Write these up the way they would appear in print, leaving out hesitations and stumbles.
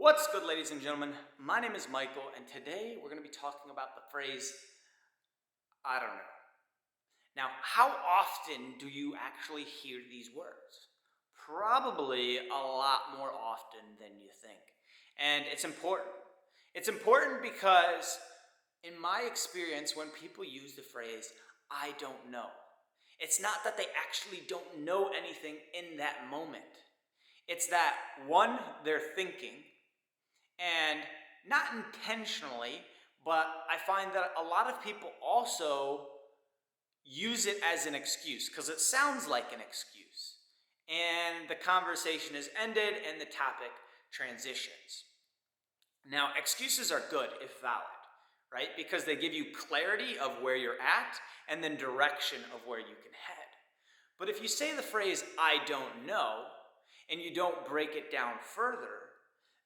What's good, ladies and gentlemen? My name is Michael, and today we're going to be talking about the phrase, I don't know. Now, how often do you actually hear these words? Probably a lot more often than you think. And it's important. It's important because, in my experience, when people use the phrase, I don't know, it's not that they actually don't know anything in that moment. It's that, one, they're thinking, and not intentionally, but I find that a lot of people also use it as an excuse because it sounds like an excuse. And the conversation is ended and the topic transitions. Now, excuses are good if valid, right? Because they give you clarity of where you're at and then direction of where you can head. But if you say the phrase, I don't know, and you don't break it down further,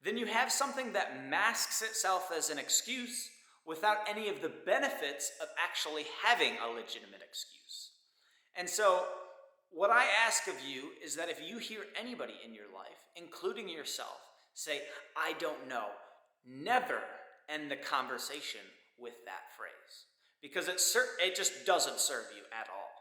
then you have something that masks itself as an excuse without any of the benefits of actually having a legitimate excuse. And so, what I ask of you is that if you hear anybody in your life, including yourself, say, I don't know, never end the conversation with that phrase. Because it just doesn't serve you at all.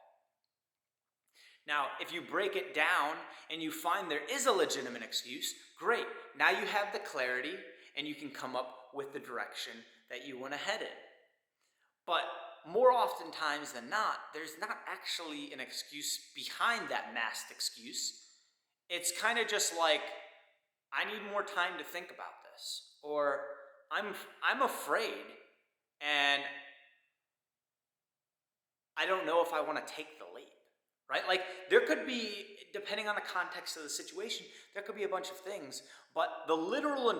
Now, if you break it down and you find there is a legitimate excuse, great. Now you have the clarity and you can come up with the direction that you want to head in. But more oftentimes than not, there's not actually an excuse behind that masked excuse. It's kind of just like, I need more time to think about this. Or, I'm afraid and I don't know if I want to take the leap. Right? Like, there could be, depending on the context of the situation, there could be a bunch of things, but the literal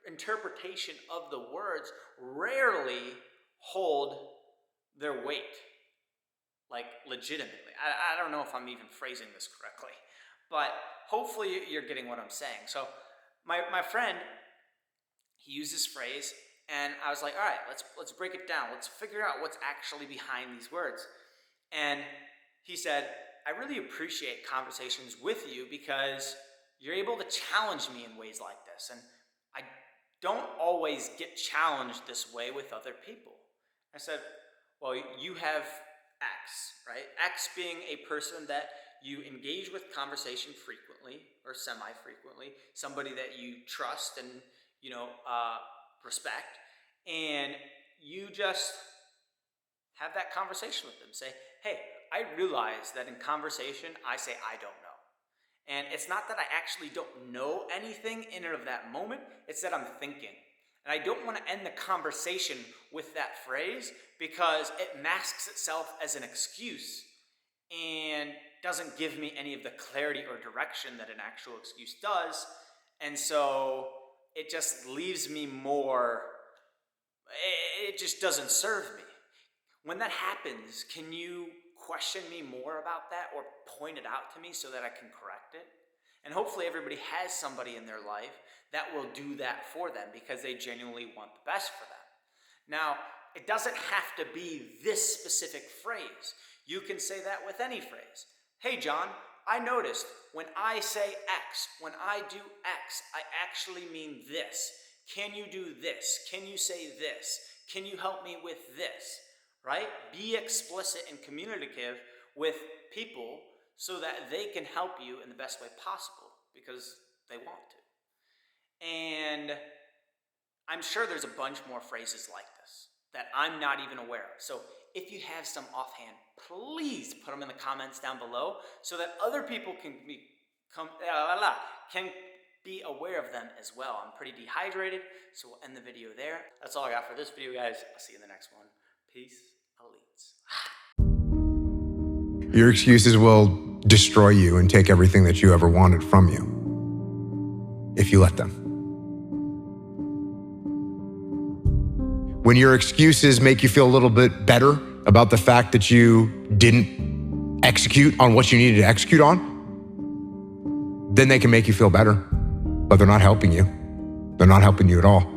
interpretation of the words rarely hold their weight, like, legitimately. I don't know if I'm even phrasing this correctly, but hopefully you're getting what I'm saying. So, my friend, he used this phrase, and I was like, all right, let's break it down. Let's figure out what's actually behind these words. And he said, I really appreciate conversations with you because you're able to challenge me in ways like this. And I don't always get challenged this way with other people. I said, well, you have X, right? X being a person that you engage with conversation frequently or semi-frequently, somebody that you trust and, respect. And you just have that conversation with them. Say, hey, I realize that in conversation, I say I don't know. And it's not that I actually don't know anything in and of that moment, it's that I'm thinking. And I don't want to end the conversation with that phrase because it masks itself as an excuse and doesn't give me any of the clarity or direction that an actual excuse does. And so it just leaves me it just doesn't serve me. When that happens, can you question me more about that or point it out to me so that I can correct it? And hopefully everybody has somebody in their life that will do that for them because they genuinely want the best for them. Now, it doesn't have to be this specific phrase. You can say that with any phrase. Hey, John, I noticed when I say X, when I do X, I actually mean this. Can you do this? Can you say this? Can you help me with this? Right? Be explicit and communicative with people so that they can help you in the best way possible because they want to. And I'm sure there's a bunch more phrases like this that I'm not even aware of. So if you have some offhand, please put them in the comments down below so that other people can be aware of them as well. I'm pretty dehydrated, so we'll end the video there. That's all I got for this video, guys. I'll see you in the next one. Peace. Your excuses will destroy you and take everything that you ever wanted from you if you let them. When your excuses make you feel a little bit better about the fact that you didn't execute on what you needed to execute on, then they can make you feel better, but they're not helping you. They're not helping you at all.